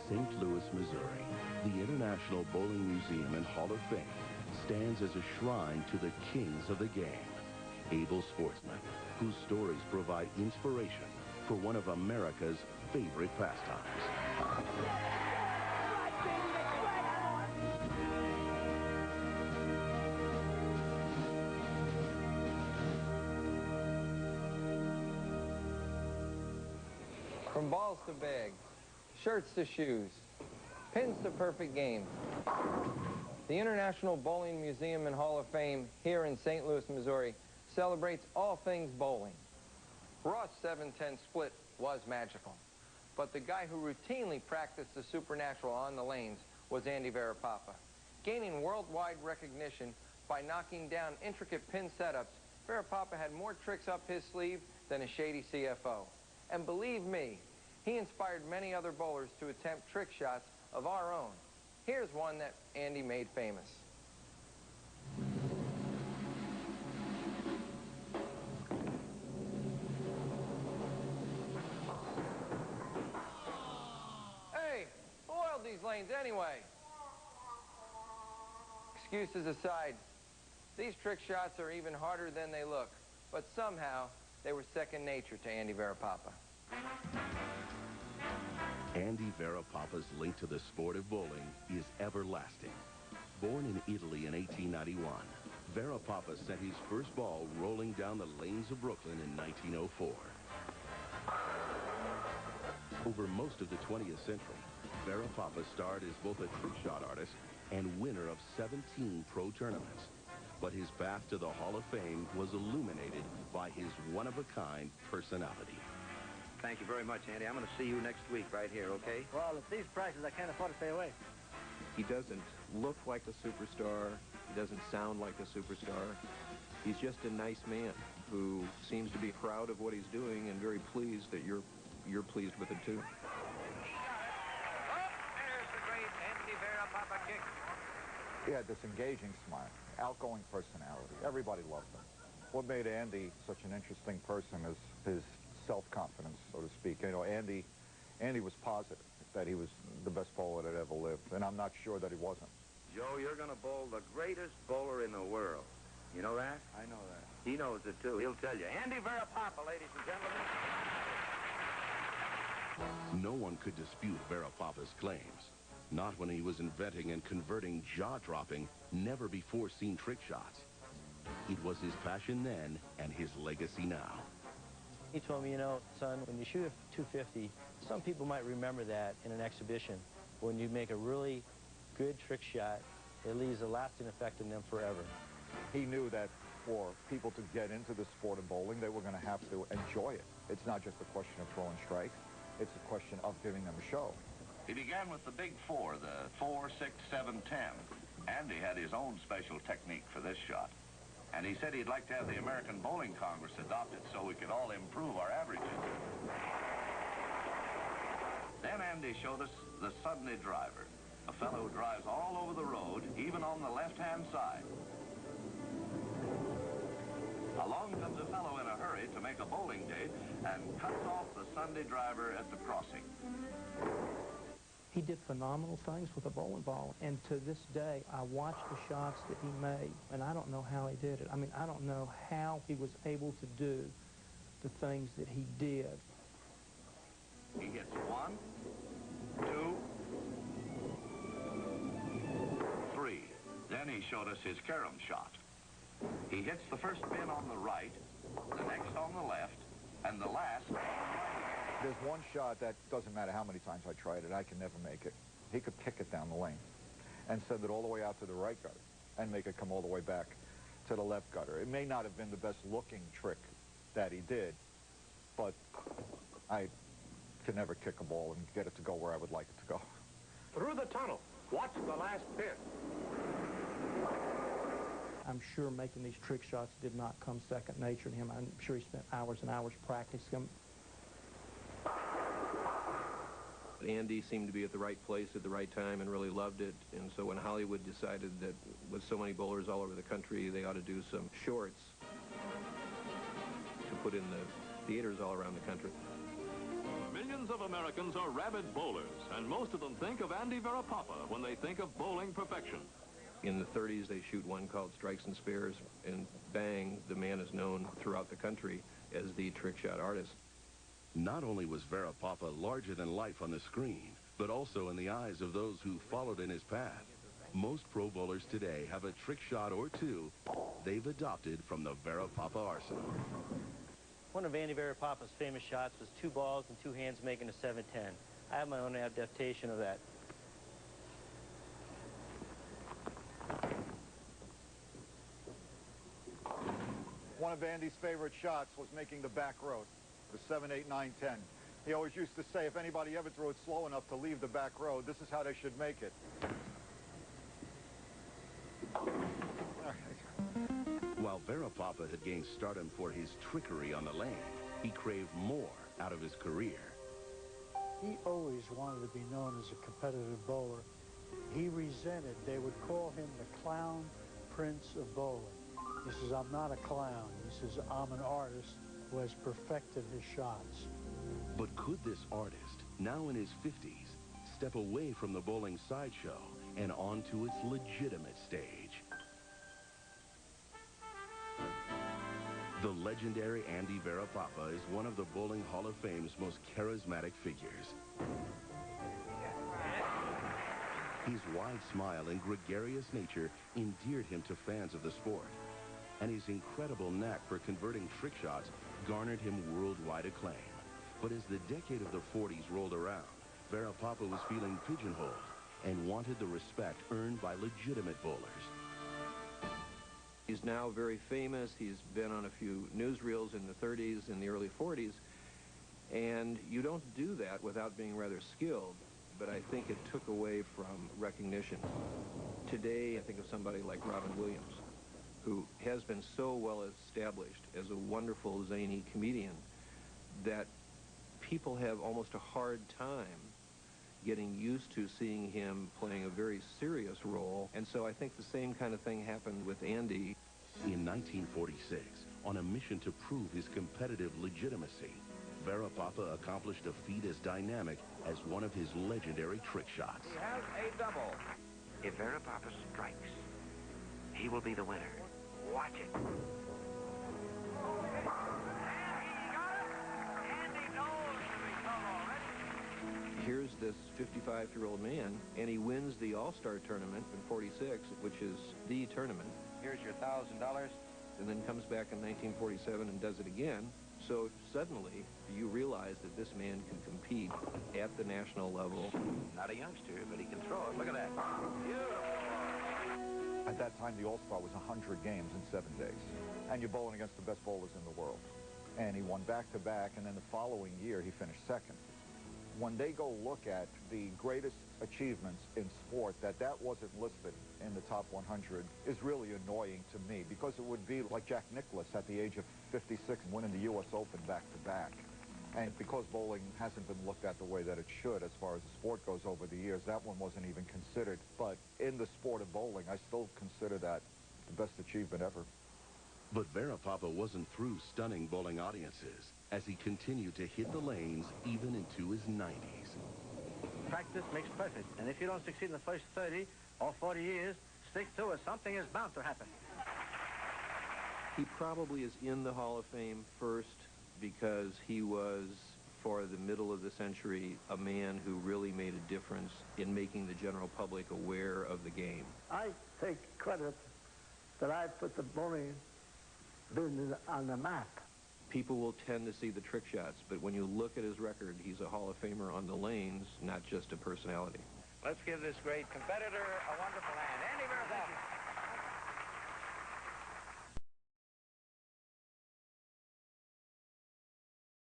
St. Louis, Missouri, the International Bowling Museum and Hall of Fame stands as a shrine to the kings of the game, able sportsmen whose stories provide inspiration for one of America's favorite pastimes. From balls to bags, shirts to shoes, pins to perfect games. The International Bowling Museum and Hall of Fame here in St. Louis, Missouri celebrates all things bowling. Ross' 7-10 split was magical, but the guy who routinely practiced the supernatural on the lanes was Andy Varipapa. Gaining worldwide recognition by knocking down intricate pin setups, Varipapa had more tricks up his sleeve than a shady CFO. And believe me, he inspired many other bowlers to attempt trick shots of our own. Here's one that Andy made famous. Hey, who oiled these lanes anyway? Excuses aside, these trick shots are even harder than they look, but somehow they were second nature to Andy Varipapa. Andy Varipapa's link to the sport of bowling is everlasting. Born in Italy in 1891, Varipapa sent his first ball rolling down the lanes of Brooklyn in 1904. Over most of the 20th century, Varipapa starred as both a trick shot artist and winner of 17 pro tournaments. But his path to the Hall of Fame was illuminated by his one-of-a-kind personality. Thank you very much, Andy. I'm going to see you next week right here, okay? Well, at these prices, I can't afford to stay away. He doesn't look like a superstar. He doesn't sound like a superstar. He's just a nice man who seems to be proud of what he's doing and very pleased that you're pleased with it, too. Oh, there's the great Andy Varipapa kick. He had this engaging smile, outgoing personality. Everybody loved him. What made Andy such an interesting person is his self-confidence, so to speak. You know, Andy was positive that he was the best bowler that ever lived, and I'm not sure that he wasn't. Joe, you're going to bowl the greatest bowler in the world. You know that? I know that. He knows it, too. He'll tell you. Andy Varipapa, ladies and gentlemen. No one could dispute Varipapa's claims. Not when he was inventing and converting jaw-dropping, never-before-seen trick shots. It was his passion then and his legacy now. He told me, you know, son, when you shoot a 250, some people might remember that in an exhibition. When you make a really good trick shot, it leaves a lasting effect in them forever. He knew that for people to get into the sport of bowling, they were going to have to enjoy it. It's not just a question of throwing strikes. It's a question of giving them a show. He began with the big four, the 4, 6, 7, 10. Andy had his own special technique for this shot. And he said he'd like to have the American Bowling Congress adopt it so we could all improve our averages. Then Andy showed us the Sunday driver, a fellow who drives all over the road, even on the left-hand side. Along comes a fellow in a hurry to make a bowling date and cuts off the Sunday driver at the crossing. He did phenomenal things with a bowling ball, and to this day, I watch the shots that he made, and I don't know how he did it. I mean, I don't know how he was able to do the things that he did. He hits 1, 2, 3. Then he showed us his carom shot. He hits the first pin on the right, the next on the left, and the last on the right. There's one shot that doesn't matter how many times I tried it, I can never make it. He could kick it down the lane and send it all the way out to the right gutter and make it come all the way back to the left gutter. It may not have been the best looking trick that he did, but I could never kick a ball and get it to go where I would like it to go. Through the tunnel. Watch the last pin. I'm sure making these trick shots did not come second nature to him. I'm sure he spent hours and hours practicing them. Andy seemed to be at the right place at the right time and really loved it. And so when Hollywood decided that with so many bowlers all over the country, they ought to do some shorts to put in the theaters all around the country. Millions Millions of Americans are rabid bowlers, and most of them think of Andy Varapapa when they think of bowling perfection. In the 30s, they shoot one called Strikes and Spares, and bang, the man is known throughout the country as the trick shot artist. Not only was Varapapa larger than life on the screen, but also in the eyes of those who followed in his path. Most pro bowlers today have a trick shot or two they've adopted from the Varapapa arsenal. One of Andy Varapapa's famous shots was 2 balls and 2 hands making a 7-10. I have my own adaptation of that. One of Andy's favorite shots was making the back road, the 7, 8, 9, 10. He always used to say, if anybody ever threw it slow enough to leave the back road, this is how they should make it. While Varapapa had gained stardom for his trickery on the lane, he craved more out of his career. He always wanted to be known as a competitive bowler. He resented, they would call him the clown prince of bowling. He says, I'm not a clown. He says, I'm an artist who has perfected his shots. But could this artist, now in his 50s, step away from the bowling sideshow and onto its legitimate stage? The legendary Andy Varapapa is one of the Bowling Hall of Fame's most charismatic figures. His wide smile and gregarious nature endeared him to fans of the sport, and his incredible knack for converting trick shots garnered him worldwide acclaim. But as the decade of the 40s rolled around, Varapapa was feeling pigeonholed and wanted the respect earned by legitimate bowlers. He's now very famous. He's been on a few newsreels in the 30s and the early 40s, and you don't do that without being rather skilled, but I think it took away from recognition. Today, I think of somebody like Robin Williams, who has been so well established as a wonderful, zany comedian that people have almost a hard time getting used to seeing him playing a very serious role. And so I think the same kind of thing happened with Andy. In 1946, on a mission to prove his competitive legitimacy, Varapapa accomplished a feat as dynamic as one of his legendary trick shots. He has a double. If Varapapa strikes, he will be the winner. Watch it. Here's this 55-year-old man, and he wins the All-Star tournament in '46, which is the tournament. Here's your $1,000. And then comes back in 1947 and does it again. So suddenly, you realize that this man can compete at the national level. Not a youngster, but he can throw it. Look at that. Beautiful. At that time, the All-Star was 100 games in 7 days. And you're bowling against the best bowlers in the world. And he won back-to-back, and then the following year, he finished second. When they go look at the greatest achievements in sport, that wasn't listed in the top 100 is really annoying to me, because it would be like Jack Nicklaus at the age of 56 winning the U.S. Open back-to-back. And because bowling hasn't been looked at the way that it should as far as the sport goes over the years, that one wasn't even considered. But in the sport of bowling, I still consider that the best achievement ever. But Varapapa wasn't through stunning bowling audiences as he continued to hit the lanes even into his 90s. Practice makes perfect, and if you don't succeed in the first 30 or 40 years, stick to it. Something is bound to happen. He probably is in the Hall of Fame first because he was, for the middle of the century, a man who really made a difference in making the general public aware of the game. I take credit that I put the bowling business on the map. People will tend to see the trick shots, but when you look at his record, he's a Hall of Famer on the lanes, not just a personality. Let's give this great competitor a wonderful hand. Andy Varapapa.